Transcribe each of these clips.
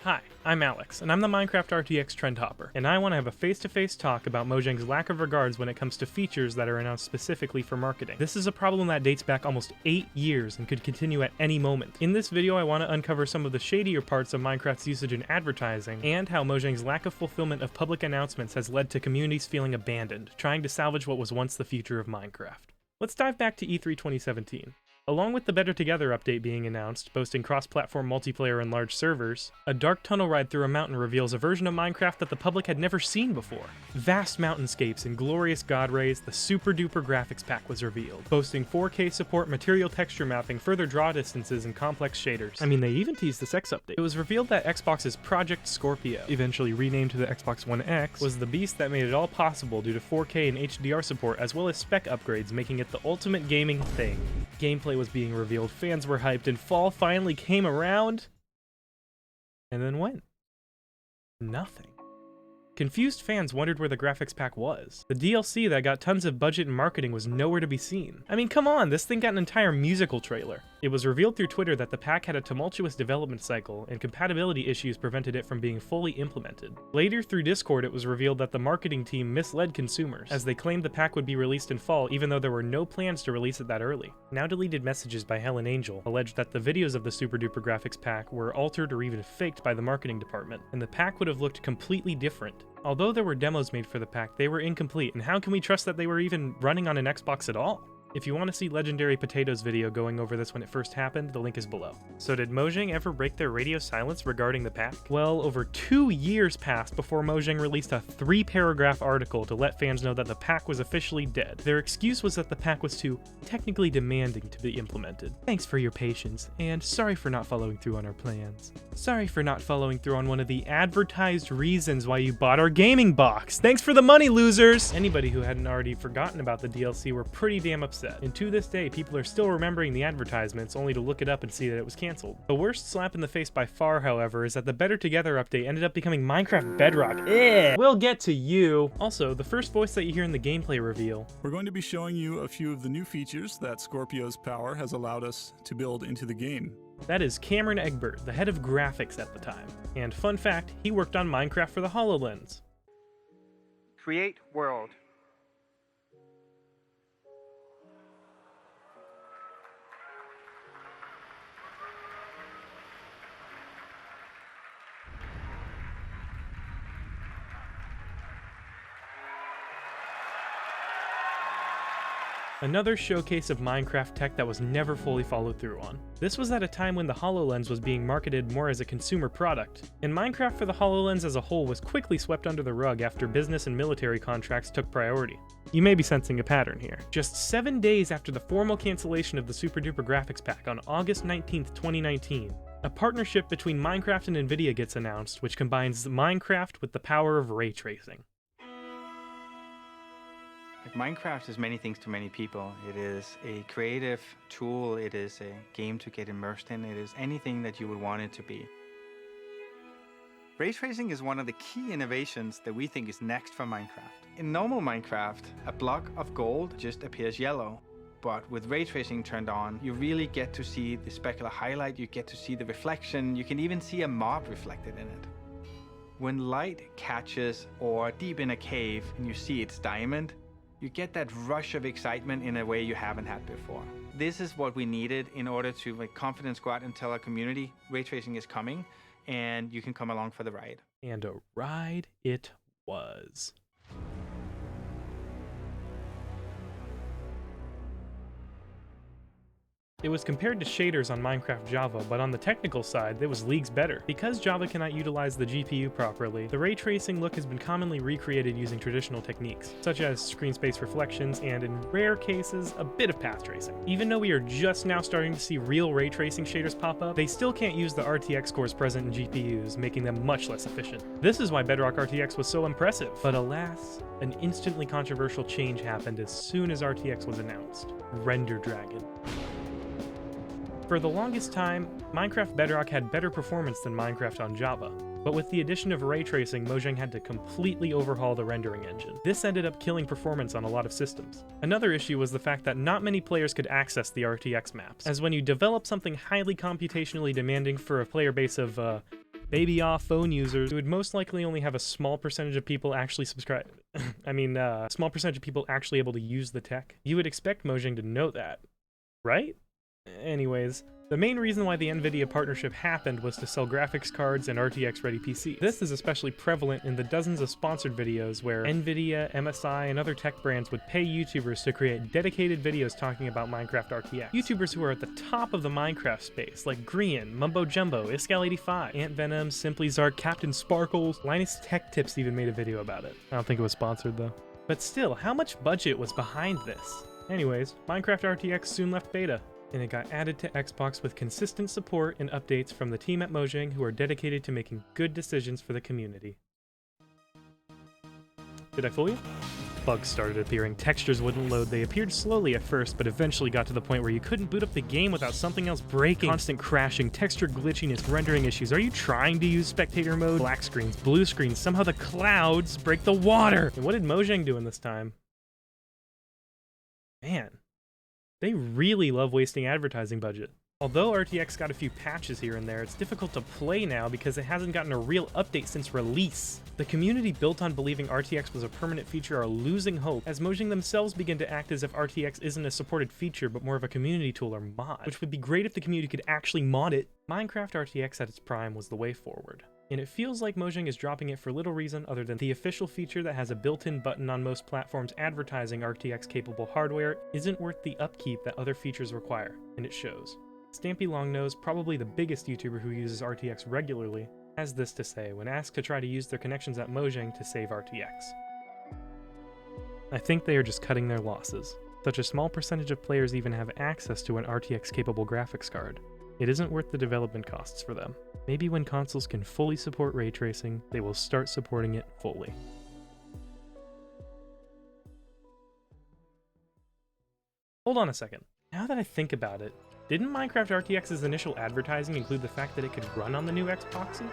Hi, I'm Alex, and I'm the Minecraft RTX trend hopper, and I want to have a face-to-face talk about Mojang's lack of regards when it comes to features that are announced specifically for marketing. This is a problem that dates back almost 8 years and could continue at any moment. In this video, I want to uncover some of the shadier parts of Minecraft's usage in advertising, and how Mojang's lack of fulfillment of public announcements has led to communities feeling abandoned, trying to salvage what was once the future of Minecraft. Let's dive back to E3 2017. Along with the Better Together update being announced, boasting cross-platform multiplayer and large servers, a dark tunnel ride through a mountain reveals a version of Minecraft that the public had never seen before. Vast mountainscapes and glorious god rays, the Super Duper graphics pack was revealed, boasting 4K support, material texture mapping, further draw distances, and complex shaders. I mean, they even teased the sex update. It was revealed that Xbox's Project Scorpio, eventually renamed to the Xbox One X, was the beast that made it all possible due to 4K and HDR support as well as spec upgrades, making it the ultimate gaming thing. Gameplay was being revealed, fans were hyped, and fall finally came around, and then went. Nothing. Confused fans wondered where the graphics pack was. The DLC that got tons of budget and marketing was nowhere to be seen. I mean, come on, this thing got an entire musical trailer. It was revealed through Twitter that the pack had a tumultuous development cycle, and compatibility issues prevented it from being fully implemented. Later through Discord, it was revealed that the marketing team misled consumers, as they claimed the pack would be released in fall even though there were no plans to release it that early. Now deleted messages by Helen Angel alleged that the videos of the Super Duper graphics pack were altered or even faked by the marketing department, and the pack would have looked completely different. Although there were demos made for the pack, they were incomplete, and how can we trust that they were even running on an Xbox at all? If you want to see Legendary Potato's video going over this when it first happened, the link is below. So did Mojang ever break their radio silence regarding the pack? Well, over 2 years passed before Mojang released a 3-paragraph article to let fans know that the pack was officially dead. Their excuse was that the pack was too technically demanding to be implemented. Thanks for your patience, and sorry for not following through on our plans. Sorry for not following through on one of the advertised reasons why you bought our gaming box. Thanks for the money, losers! Anybody who hadn't already forgotten about the DLC were pretty damn upset. And to this day, people are still remembering the advertisements only to look it up and see that it was cancelled. The worst slap in the face by far, however, is that the Better Together update ended up becoming Minecraft Bedrock. We'll get to you! Also, the first voice that you hear in the gameplay reveal. We're going to be showing you a few of the new features that Scorpio's power has allowed us to build into the game. That is Cameron Egbert, the head of graphics at the time. And fun fact, he worked on Minecraft for the HoloLens. Create world. Another showcase of Minecraft tech that was never fully followed through on. This was at a time when the HoloLens was being marketed more as a consumer product, and Minecraft for the HoloLens as a whole was quickly swept under the rug after business and military contracts took priority. You may be sensing a pattern here. Just 7 days after the formal cancellation of the Super Duper graphics pack on August 19th, 2019, a partnership between Minecraft and Nvidia gets announced, which combines Minecraft with the power of ray tracing. Minecraft is many things to many people. It is a creative tool, it is a game to get immersed in, it is anything that you would want it to be. Ray tracing is one of the key innovations that we think is next for Minecraft. In normal Minecraft, a block of gold just appears yellow. But with ray tracing turned on, you really get to see the specular highlight, you get to see the reflection, you can even see a mob reflected in it. When light catches ore deep in a cave and you see it's diamond, you get that rush of excitement in a way you haven't had before. This is what we needed in order to with confidence go out and tell our community ray tracing is coming and you can come along for the ride. And a ride it was. It was compared to shaders on Minecraft Java, but on the technical side, it was leagues better. Because Java cannot utilize the GPU properly, the ray tracing look has been commonly recreated using traditional techniques, such as screen space reflections and, in rare cases, a bit of path tracing. Even though we are just now starting to see real ray tracing shaders pop up, they still can't use the RTX cores present in GPUs, making them much less efficient. This is why Bedrock RTX was so impressive. But alas, an instantly controversial change happened as soon as RTX was announced: Render Dragon. For the longest time, Minecraft Bedrock had better performance than Minecraft on Java, but with the addition of ray tracing, Mojang had to completely overhaul the rendering engine. This ended up killing performance on a lot of systems. Another issue was the fact that not many players could access the RTX maps, as when you develop something highly computationally demanding for a player base of, baby-off phone users, it would most likely only have a small percentage of people actually subscribe. Small percentage of people actually able to use the tech. You would expect Mojang to know that, right? Anyways, the main reason why the NVIDIA partnership happened was to sell graphics cards and RTX-ready PCs. This is especially prevalent in the dozens of sponsored videos where NVIDIA, MSI, and other tech brands would pay YouTubers to create dedicated videos talking about Minecraft RTX. YouTubers who are at the top of the Minecraft space, like Grian, Mumbo Jumbo, Iscal85, Ant Venom, Simply Zark, Captain Sparkles, Linus Tech Tips even made a video about it. I don't think it was sponsored though. But still, how much budget was behind this? Anyways, Minecraft RTX soon left beta, and it got added to Xbox with consistent support and updates from the team at Mojang who are dedicated to making good decisions for the community. Did I fool you? Bugs started appearing, textures wouldn't load, they appeared slowly at first, but eventually got to the point where you couldn't boot up the game without something else breaking. Constant crashing, texture glitchiness, rendering issues. Are you trying to use spectator mode? Black screens, blue screens, somehow the clouds break the water! And what did Mojang do in this time? Man. They really love wasting advertising budget. Although RTX got a few patches here and there, it's difficult to play now because it hasn't gotten a real update since release. The community built on believing RTX was a permanent feature are losing hope, as Mojang themselves begin to act as if RTX isn't a supported feature but more of a community tool or mod, which would be great if the community could actually mod it. Minecraft RTX at its prime was the way forward, and it feels like Mojang is dropping it for little reason other than the official feature that has a built-in button on most platforms advertising RTX-capable hardware isn't worth the upkeep that other features require, and it shows. Stampy Longnose, probably the biggest YouTuber who uses RTX regularly, has this to say when asked to try to use their connections at Mojang to save RTX. I think they are just cutting their losses. Such a small percentage of players even have access to an RTX-capable graphics card. It isn't worth the development costs for them. Maybe when consoles can fully support ray tracing, they will start supporting it fully. Hold on a second. Now that I think about it, didn't Minecraft RTX's initial advertising include the fact that it could run on the new Xboxes?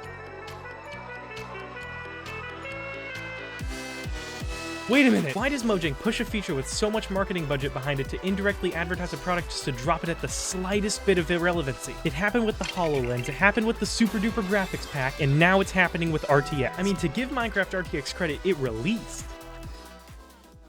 Wait a minute! Why does Mojang push a feature with so much marketing budget behind it to indirectly advertise a product just to drop it at the slightest bit of irrelevancy? It happened with the HoloLens, it happened with the Super Duper graphics pack, and now it's happening with RTX. I mean, to give Minecraft RTX credit, it released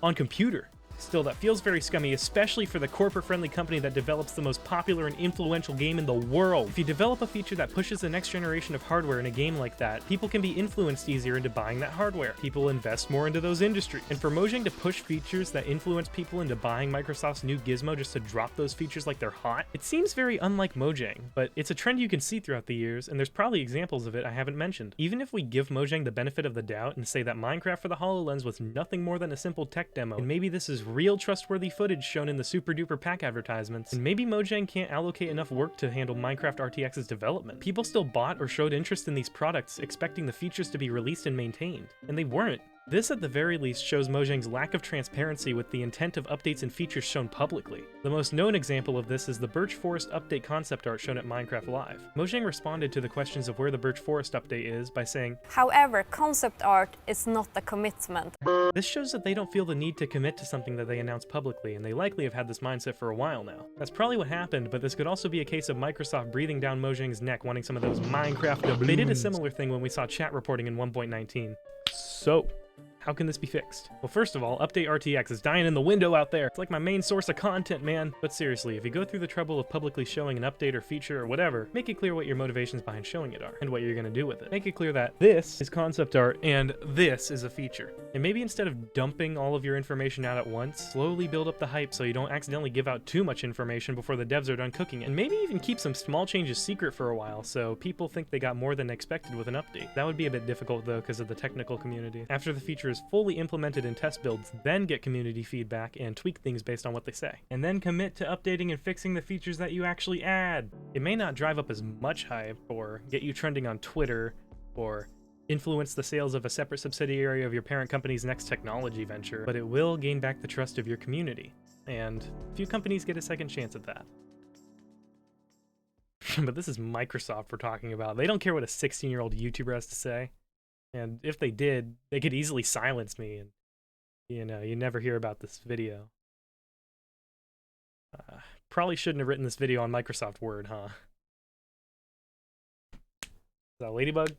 on computer. Still, that feels very scummy, especially for the corporate-friendly company that develops the most popular and influential game in the world. If you develop a feature that pushes the next generation of hardware in a game like that, people can be influenced easier into buying that hardware. People invest more into those industries. And for Mojang to push features that influence people into buying Microsoft's new gizmo just to drop those features like they're hot, it seems very unlike Mojang, but it's a trend you can see throughout the years, and there's probably examples of it I haven't mentioned. Even if we give Mojang the benefit of the doubt and say that Minecraft for the HoloLens was nothing more than a simple tech demo, and maybe this is real trustworthy footage shown in the Super Duper pack advertisements, and maybe Mojang can't allocate enough work to handle Minecraft RTX's development. People still bought or showed interest in these products, expecting the features to be released and maintained, and they weren't. This at the very least shows Mojang's lack of transparency with the intent of updates and features shown publicly. The most known example of this is the Birch Forest update concept art shown at Minecraft Live. Mojang responded to the questions of where the Birch Forest update is by saying, "However, concept art is not a commitment." This shows that they don't feel the need to commit to something that they announce publicly, and they likely have had this mindset for a while now. That's probably what happened, but this could also be a case of Microsoft breathing down Mojang's neck wanting some of those Minecraft doubloons. They did a similar thing when we saw chat reporting in 1.19. So, how can this be fixed? Well, first of all, Update RTX is dying in the window out there. It's like my main source of content, man. But seriously, if you go through the trouble of publicly showing an update or feature or whatever, make it clear what your motivations behind showing it are, and what you're gonna do with it. Make it clear that this is concept art, and this is a feature. And maybe instead of dumping all of your information out at once, slowly build up the hype so you don't accidentally give out too much information before the devs are done cooking it. And maybe even keep some small changes secret for a while, so people think they got more than expected with an update. That would be a bit difficult though, because of the technical community. After the feature is fully implemented in test builds, then get community feedback and tweak things based on what they say. And then commit to updating and fixing the features that you actually add. It may not drive up as much hype, or get you trending on Twitter, or influence the sales of a separate subsidiary of your parent company's next technology venture, but it will gain back the trust of your community. And few companies get a second chance at that. But this is Microsoft we're talking about. They don't care what a 16-year-old YouTuber has to say. And if they did, they could easily silence me, and you know, you never hear about this video. Probably shouldn't have written this video on Microsoft Word, huh? that a ladybug?